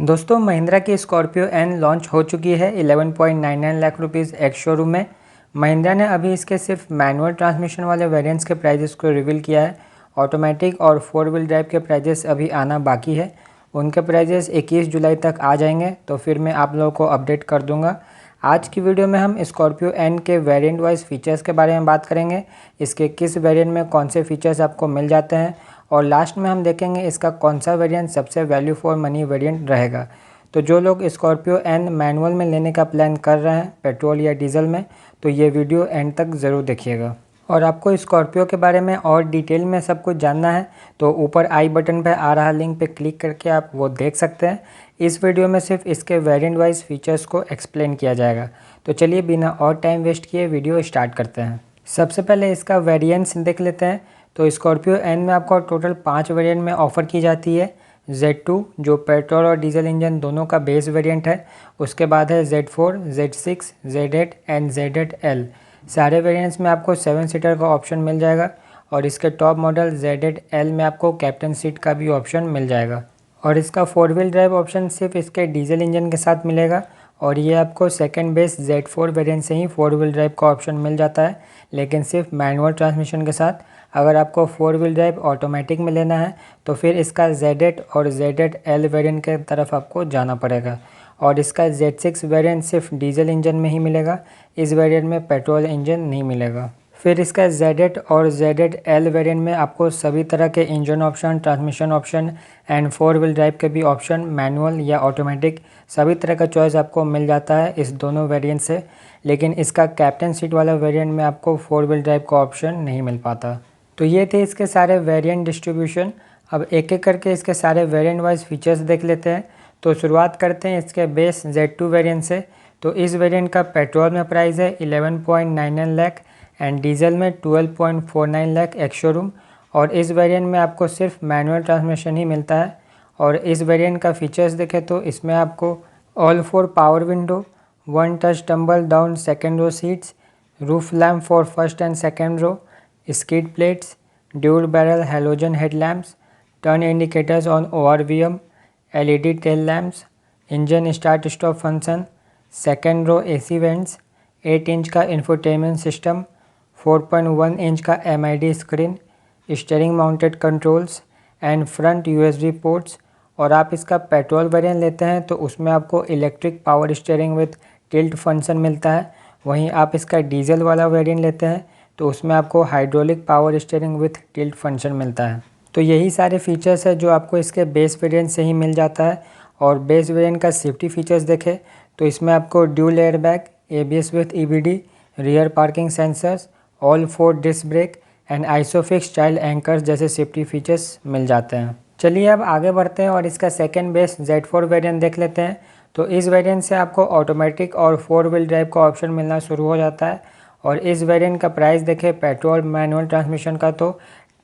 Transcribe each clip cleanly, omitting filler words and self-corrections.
दोस्तों महिंद्रा की Scorpio N launch हो चुकी है 11.99 लाख रुपीज़ एक्स शोरूम में। महिंद्रा ने अभी इसके सिर्फ मैनुअल ट्रांसमिशन वाले वेरिएंट्स के प्राइजेस को रिवील किया है। ऑटोमेटिक और 4 व्हील ड्राइव के प्राइजेस अभी आना बाकी है। उनके प्राइजेस 21 जुलाई तक आ जाएंगे, तो फिर मैं आप लोगों को अपडेट कर दूंगा। आज की वीडियो में हम स्कॉर्पियो एन के वेरिएंट वाइज फीचर्स के बारे में बात करेंगे। इसके किस वेरिएंट में कौन से फीचर्स आपको मिल जाते हैं, और लास्ट में हम देखेंगे इसका कौन सा वेरिएंट सबसे वैल्यू फॉर मनी वेरिएंट रहेगा। तो जो लोग स्कॉर्पियो एन मैनुअल में लेने का प्लान कर रहे हैं, पेट्रोल या डीजल में, तो ये वीडियो एंड तक ज़रूर देखिएगा। और आपको स्कॉर्पियो के बारे में और डिटेल में सब कुछ जानना है तो ऊपर आई बटन पर आ रहा लिंक पे क्लिक करके आप वो देख सकते हैं। इस वीडियो में सिर्फ इसके वेरिएंट वाइज फीचर्स को एक्सप्लेन किया जाएगा। तो चलिए बिना और टाइम वेस्ट किए वीडियो स्टार्ट करते हैं। सबसे पहले इसका वेरिएंट्स देख लेते हैं। तो स्कॉर्पियो एन में आपको टोटल 5 वेरिएंट में ऑफ़र की जाती है। Z2 जो पेट्रोल और डीजल इंजन दोनों का बेस वेरिएंट है। उसके बाद है Z4, Z6, Z8 and Z8L। सारे वेरिएंट्स में आपको 7 सीटर का ऑप्शन मिल जाएगा, और इसके टॉप मॉडल Z8L में आपको कैप्टन सीट का भी ऑप्शन मिल जाएगा। और इसका 4 व्हील ड्राइव ऑप्शन सिर्फ इसके डीजल इंजन के साथ मिलेगा, और ये आपको सेकंड बेस Z4 वेरिएंट से ही 4 व्हील ड्राइव का ऑप्शन मिल जाता है, लेकिन सिर्फ मैनुअल ट्रांसमिशन के साथ। अगर आपको 4 व्हील ड्राइव ऑटोमेटिक में लेना है तो फिर इसका Z8 और Z8L वेरिएंट के तरफ आपको जाना पड़ेगा। और इसका Z6 वेरिएंट सिर्फ डीजल इंजन में ही मिलेगा, इस वेरिएंट में पेट्रोल इंजन नहीं मिलेगा। फिर इसका Z8 और Z8L वेरिएंट में आपको सभी तरह के engine option, transmission option and 4 wheel drive के भी ऑप्शन, मैनुअल या ऑटोमेटिक, सभी तरह का चॉइस आपको मिल जाता है इस दोनों वेरिएंट से। लेकिन इसका कैप्टन सीट वाला वेरिएंट में आपको 4 व्हील ड्राइव का ऑप्शन नहीं मिल पाता। तो ये थे इसके सारे वेरिएंट डिस्ट्रीब्यूशन। अब एक एक करके इसके सारे वेरिएंट वाइज फीचर्स देख लेते हैं। तो शुरुआत करते हैं इसके बेस Z2 वेरिएंट से। तो इस वेरिएंट का पेट्रोल में प्राइस है 11.99 लाख एंड डीजल में 12.49 लाख एक्स शोरूम। और इस वेरिएंट में आपको सिर्फ मैनुअल ट्रांसमिशन ही मिलता है। और इस वेरिएंट का फीचर्स देखें तो इसमें आपको all 4 power window, 1 touch tumble down second row seats, roof lamp for first and second row, skid plates, dual barrel halogen headlamps, turn indicators on ORVM, LED tail lamps, engine start stop function, second row AC vents, 8 inch का infotainment system, 4.1 inch का MID screen, steering mounted controls and front USB ports. और आप इसका petrol variant लेते हैं तो उसमें आपको electric power steering with tilt function मिलता है। वहीं आप इसका डीजल वाला वेरिएंट लेते हैं तो उसमें आपको hydraulic power steering with tilt function मिलता है। तो यही सारे फीचर्स है जो आपको इसके बेस वेरिएंट से ही मिल जाता है। और बेस वेरिएंट का सेफ्टी फीचर्स देखें तो इसमें आपको dual air bag, ABS with EBD, rear parking sensors, all 4 disc brake and isofix child anchors जैसे सेफ्टी फीचर्स मिल जाते हैं। चलिए अब आगे बढ़ते हैं और इसका सेकेंड बेस Z4 वेरिएंट देख लेते हैं। तो इस वेरिएंट से आपको ऑटोमेटिक और 4 व्हील ड्राइव का ऑप्शन मिलना शुरू हो जाता है। और इस वेरिएंट का प्राइस देखें पेट्रोल मैनुअल ट्रांसमिशन का तो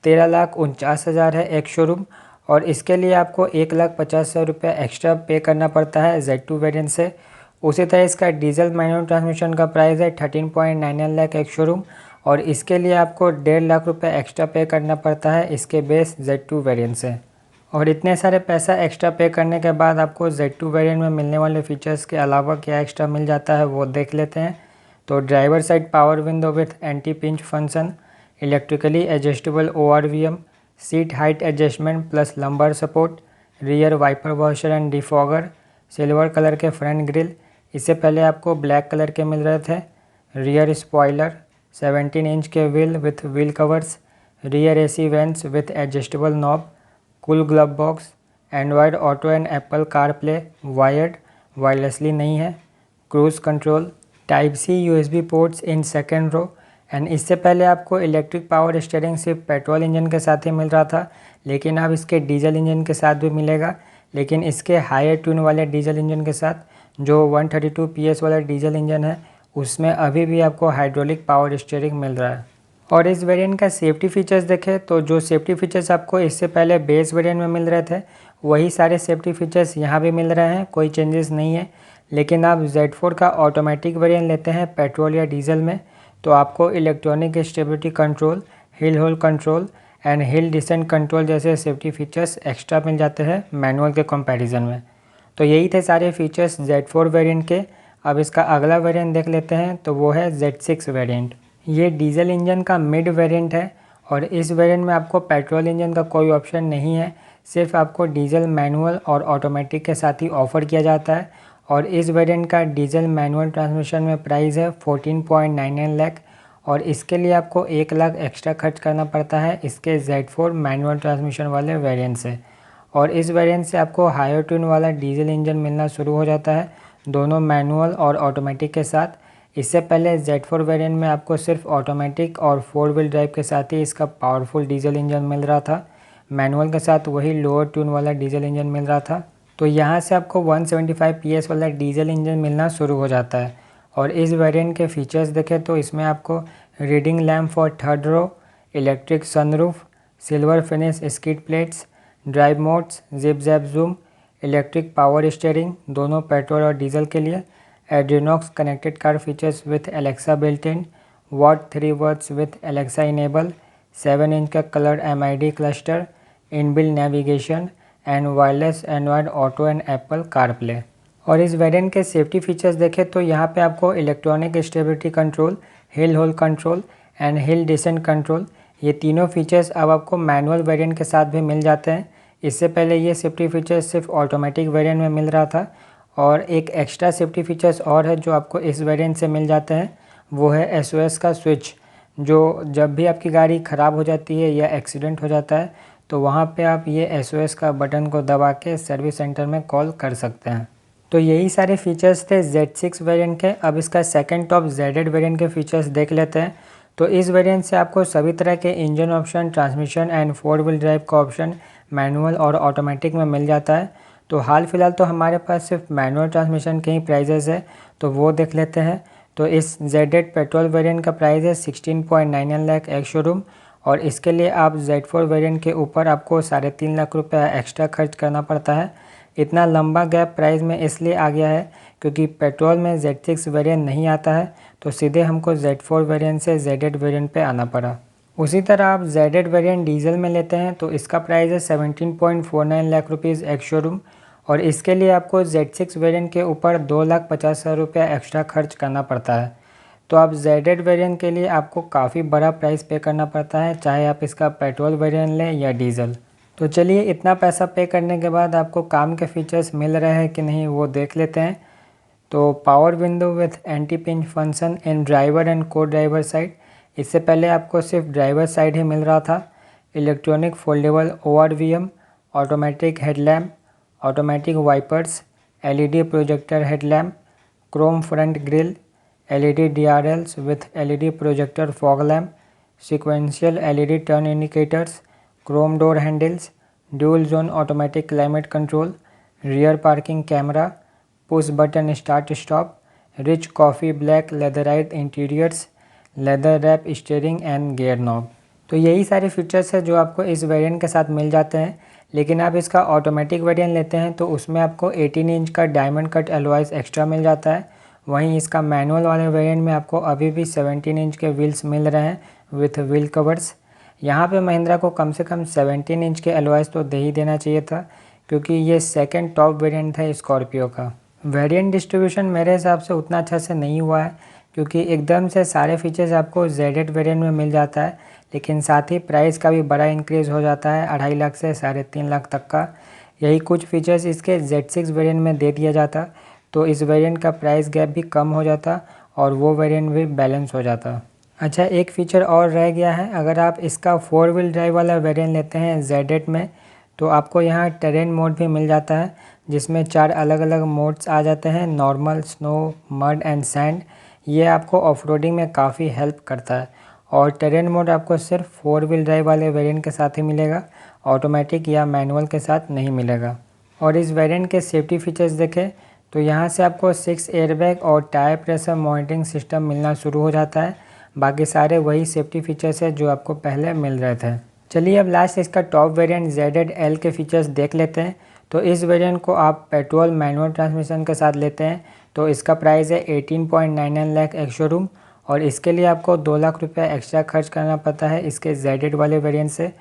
13,49,000 है एक शोरूम। और इसके लिए आपको 1,50,000 रुपये एक्स्ट्रा पे करना पड़ता है Z2 वेरिएंट से। उसी तरह इसका डीजल मैनुअल ट्रांसमिशन का प्राइस है 13.99 लाख एक शोरूम, और इसके लिए आपको 1.5 लाख रुपये एक्स्ट्रा पे करना पड़ता है इसके बेस Z2 वेरिएंट से। और इतने सारे पैसा एक्स्ट्रा पे करने के बाद आपको Z2 वेरिएंट में मिलने वाले फीचर्स के अलावा क्या एक्स्ट्रा मिल जाता है वो देख लेते हैं। तो driver side power window with anti pinch function, electrically adjustable ORVM, seat height adjustment plus lumbar support, rear wiper washer and defogger, silver colour के फ्रंट ग्रिल, इससे पहले आपको ब्लैक कलर के मिल रहे थे, रियर स्पॉइलर, 17 इंच के wheel with wheel covers, rear AC vents with adjustable knob, cool glove box, Android auto and Apple car play wired, wirelessly नहीं है, cruise control, type C USB ports in second row. And इससे पहले आपको electric power steering सिर्फ petrol engine के साथ ही मिल रहा था, लेकिन अब इसके डीजल इंजन के साथ भी मिलेगा। लेकिन इसके हायर ट्यून वाले डीजल इंजन के साथ जो 132 PS वाला डीजल इंजन है उसमें अभी भी आपको हाइड्रोलिक पावर स्टीयरिंग मिल रहा है। और इस वेरिएंट का सेफ्टी फीचर्स देखें तो जो सेफ्टी फीचर्स आपको इससे पहले बेस वेरिएंट में मिल रहे थे वही सारे सेफ्टी फीचर्स यहाँ भी मिल रहे हैं, कोई चेंजेस नहीं है। लेकिन आप Z4 का ऑटोमेटिक वेरिएंट लेते हैं पेट्रोल या डीजल में तो आपको electronic stability control, hill hold control and hill descent control जैसे सेफ्टी फीचर्स एक्स्ट्रा मिल जाते हैं मैनुअल के कंपैरिजन में। तो यही थे सारे फीचर्स Z4 वेरिएंट के। अब इसका अगला वेरिएंट देख लेते हैं, तो वो है Z6 वेरिएंट। ये डीजल इंजन का मिड वेरिएंट है और इस वेरिएंट में आपको पेट्रोल इंजन का कोई ऑप्शन नहीं है, सिर्फ आपको डीजल मैनुअल और ऑटोमेटिक के साथ ही ऑफ़र किया जाता है। और इस वेरिएंट का डीजल मैनुअल ट्रांसमिशन में प्राइस है 14.99 लाख और इसके लिए आपको 1 लाख एक्स्ट्रा खर्च करना पड़ता है इसके Z4 मैनुअल ट्रांसमिशन वाले वेरिएंट से। और इस वेरिएंट से आपको हायर ट्यून वाला डीजल इंजन मिलना शुरू हो जाता है, दोनों मैनुअल और ऑटोमेटिक के साथ। इससे पहले Z4 वेरिएंट में आपको सिर्फ ऑटोमेटिक और 4 व्हील ड्राइव के साथ ही इसका पावरफुल डीजल इंजन मिल रहा था, मैनुअल के साथ वही लोअर ट्यून वाला डीजल इंजन मिल रहा था। तो यहाँ से आपको 175 PS वाला डीजल इंजन मिलना शुरू हो जाता है। और इस वेरिएंट के फीचर्स देखें तो इसमें आपको reading lamp for third row, electric sunroof, silver finish skid plates, drive modes, zip zap zoom, electric power steering दोनों पेट्रोल और डीजल के लिए, AdrenoX connected car features with Alexa built in, what 3 words with Alexa enable, 7 inch का colour MID cluster, inbuilt navigation and wireless Android auto and Apple CarPlay. और इस variant के safety features देखें तो यहाँ पे आपको electronic stability control, hill hold control and hill descent control, ये तीनों फीचर्स अब आपको मैनुअल वेरिएंट के साथ भी मिल जाते हैं। इससे पहले ये सेफ्टी फीचर्स सिर्फ ऑटोमेटिक वेरिएंट में मिल रहा था। और एक एक्स्ट्रा सेफ्टी फीचर्स और है जो आपको इस वेरिएंट से मिल जाते हैं, वो है SOS का स्विच, जो जब भी आपकी गाड़ी ख़राब हो जाती है या एक्सीडेंट हो जाता है तो वहाँ पे आप ये SOS का बटन को दबा के सर्विस सेंटर में कॉल कर सकते हैं। तो यही सारे फीचर्स थे Z6 वेरिएंट के। अब इसका सेकंड टॉप Z8 वेरिएंट के फीचर्स देख लेते हैं। तो इस वेरिएंट से आपको सभी तरह के engine option, transmission and 4 wheel drive का ऑप्शन मैनुअल और ऑटोमेटिक में मिल जाता है। तो हाल फिलहाल तो हमारे पास सिर्फ मैनुअल ट्रांसमिशन के ही प्राइजेस है, तो वो देख लेते हैं। तो इस Z8 पेट्रोल वेरिएंट का प्राइस है 16.99 लाख एक्स शोरूम और इसके लिए आप Z4 वेरिएंट के ऊपर आपको 3.5 लाख रुपये एक्स्ट्रा खर्च करना पड़ता है। इतना लंबा गैप प्राइस में इसलिए आ गया है क्योंकि पेट्रोल में Z6 वेरिएंट नहीं आता है, तो सीधे हमको Z4 वेरिएंट से Z8 वेरिएंट पे आना पड़ा। उसी तरह आप Z8 वेरिएंट डीजल में लेते हैं तो इसका प्राइस है 17.49 लाख रुपीज़ एक्स शोरूम और इसके लिए आपको Z6 वेरिएंट के ऊपर 2,50,000 रुपये एक्स्ट्रा खर्च करना पड़ता है। तो आप Z8 वेरिएंट के लिए आपको काफ़ी बड़ा प्राइस पे करना पड़ता है, चाहे आप इसका पेट्रोल वेरिएंट लें या डीजल। तो चलिए इतना पैसा पे करने के बाद आपको काम के फीचर्स मिल रहे हैं कि नहीं वो देख लेते हैं। तो power window with anti pinch function in driver and को ड्राइवर साइड, इससे पहले आपको सिर्फ ड्राइवर साइड ही मिल रहा था। Electronic foldable ORVM, automatic headlamp, automatic wipers, LED projector headlamp, chrome front grille, LED DRLs with LED projector fog lamp, sequential LED turn indicators, chrome door handles, dual zone automatic climate control, rear parking camera, push button start stop, rich coffee black leatherette interiors, leather wrap steering and gear knob. तो यही सारे features है जो आपको इस variant के साथ मिल जाते हैं। लेकिन आप इसका ऑटोमेटिक वेरिएंट लेते हैं तो उसमें आपको 18 इंच का डायमंड कट एलॉयज़ एक्स्ट्रा मिल जाता है। वहीं इसका मैनुअल वाले वेरिएंट में आपको अभी भी 17 इंच के व्हील्स मिल रहे हैं विथ व्हील कवर्स। यहाँ पे महिंद्रा को कम से कम 17 इंच के एलॉयज़ तो दे ही देना चाहिए था, क्योंकि ये सेकंड टॉप वेरिएंट था स्कॉर्पियो का। वेरिएंट डिस्ट्रीब्यूशन मेरे हिसाब से उतना अच्छा से नहीं हुआ है, क्योंकि एकदम से सारे फीचर्स आपको Z8 वेरिएंट में मिल जाता है, लेकिन साथ ही प्राइस का भी बड़ा इंक्रीज़ हो जाता है 2.5 लाख से 3.5 लाख तक का। यही कुछ फीचर्स इसके Z6 वेरिएंट में दे दिया जाता तो इस वेरिएंट का प्राइस गैप भी कम हो जाता और वो वेरिएंट भी बैलेंस हो जाता। अच्छा, एक फ़ीचर और रह गया है। अगर आप इसका 4 व्हील ड्राइव वाला वेरिएंट लेते हैं Z8 में तो आपको यहाँ टेरेन मोड भी मिल जाता है, जिसमें 4 अलग अलग मोड्स आ जाते हैं, normal, snow, mud and sand. ये आपको ऑफ-रोडिंग में काफ़ी हेल्प करता है। और टेरेन मोड आपको सिर्फ 4 व्हील ड्राइव वाले वेरिएंट के साथ ही मिलेगा, ऑटोमेटिक या मैनुअल के साथ नहीं मिलेगा। और इस वेरिएंट के सेफ्टी फीचर्स देखें तो यहाँ से आपको 6 एयरबैग और टायर प्रेशर मॉनिटरिंग सिस्टम मिलना शुरू हो जाता है। बाकी सारे वही सेफ्टी फीचर्स है जो आपको पहले मिल रहे थे। चलिए अब लास्ट इसका टॉप वेरिएंट Z8L के फीचर्स देख लेते हैं। तो इस वेरिएंट को आप पेट्रोल मैनुअल ट्रांसमिशन के साथ लेते हैं तो इसका प्राइस है 18.99 लाख एक्स शोरूम और इसके लिए आपको 2 लाख रुपये एक्स्ट्रा खर्च करना पड़ता है इसके Z8 वाले वेरिएंट से।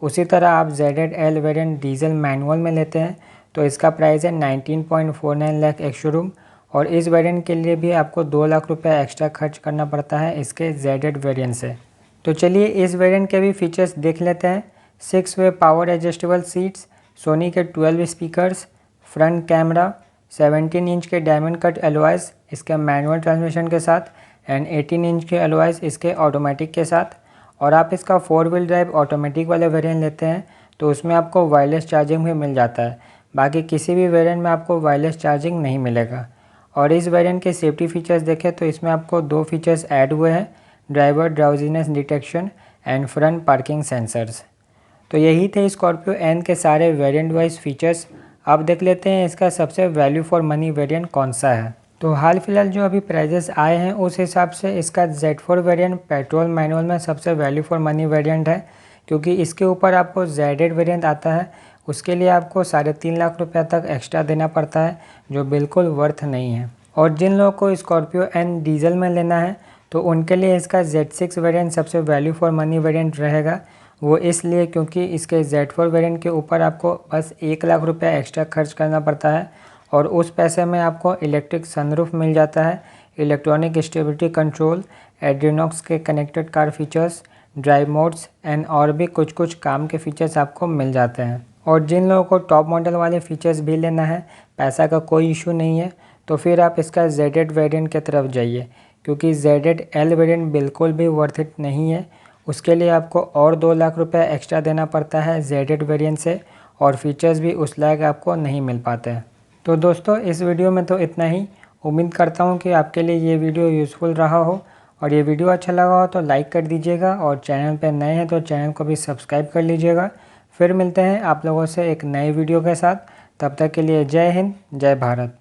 उसी तरह आप Z8L वेरिएंट डीजल मैनुअल में लेते हैं तो इसका प्राइस है 19.49 लाख एक्स शोरूम। और इस वेरिएंट के लिए भी आपको 2 लाख रुपये एक्स्ट्रा खर्च करना पड़ता है इसके जेड वेरिएंट से। तो चलिए इस वेरिएंट के भी फीचर्स देख लेते हैं। 6 वे पावर एडजस्टेबल सीट्स, सोनी के 12 स्पीकर्स, फ्रंट कैमरा, 17 इंच के डायमंड कट एलॉयज़ इसके मैनुअल ट्रांसमिशन के साथ एंड 18 इंच के एलॉयज़ इसके ऑटोमेटिक के साथ। और आप इसका 4 व्हील ड्राइव ऑटोमेटिक वाला वेरिएंट लेते हैं तो उसमें आपको वायरलेस चार्जिंग भी मिल जाता है। बाकी किसी भी वेरिएंट में आपको वायरलेस चार्जिंग नहीं मिलेगा। और इस वेरिएंट के सेफ्टी फीचर्स देखें तो इसमें आपको 2 फीचर्स ऐड हुए हैं, driver drowsiness detection and front parking sensors. तो यही थे स्कॉर्पियो एन के सारे वेरिएंट वाइज फीचर्स। अब देख लेते हैं इसका सबसे वैल्यू फॉर मनी वेरिएंट कौन सा है। तो हाल फिलहाल जो अभी प्राइजेस आए हैं उस हिसाब से इसका Z4 वेरिएंट पेट्रोल मैनुअल में सबसे वैल्यू फॉर मनी वेरिएंट है, क्योंकि इसके ऊपर आपको Z8 वेरिएंट आता है, उसके लिए आपको 3.5 लाख रुपये तक एक्स्ट्रा देना पड़ता है, जो बिल्कुल वर्थ नहीं है। और जिन लोगों को स्कॉर्पियो एन डीजल में लेना है तो उनके लिए इसका Z6 वेरिएंट सबसे वैल्यू फॉर मनी वेरिएंट रहेगा। वो इसलिए क्योंकि इसके Z4 वेरिएंट के ऊपर आपको बस 1 लाख रुपये एक्स्ट्रा खर्च करना पड़ता है और उस पैसे में आपको इलेक्ट्रिक सनरूफ मिल जाता है, इलेक्ट्रॉनिक स्टेबिलिटी कंट्रोल, एड्रीनॉक्स के connected car features, drive modes and और भी कुछ कुछ काम के फीचर्स आपको मिल जाते हैं। और जिन लोगों को टॉप मॉडल वाले फीचर्स भी लेना है, पैसा का कोई इशू नहीं है, तो फिर आप इसका Z8 वेरिएंट की तरफ जाइए, क्योंकि Z8L वेरिएंट बिल्कुल भी वर्थ इट नहीं है। उसके लिए आपको और 2 लाख रुपये एक्स्ट्रा देना पड़ता है Z8 वेरिएंट से, और फीचर्स भी उस लायक आपको नहीं मिल पाते हैं। तो दोस्तों इस वीडियो में तो इतना ही। उम्मीद करता हूँ कि आपके लिए ये वीडियो यूज़फुल रहा हो, और ये वीडियो अच्छा लगा हो तो लाइक कर दीजिएगा, और चैनल पर नए हैं तो चैनल को भी सब्सक्राइब कर लीजिएगा। फिर मिलते हैं आप लोगों से एक नए वीडियो के साथ। तब तक के लिए जय हिंद, जय भारत।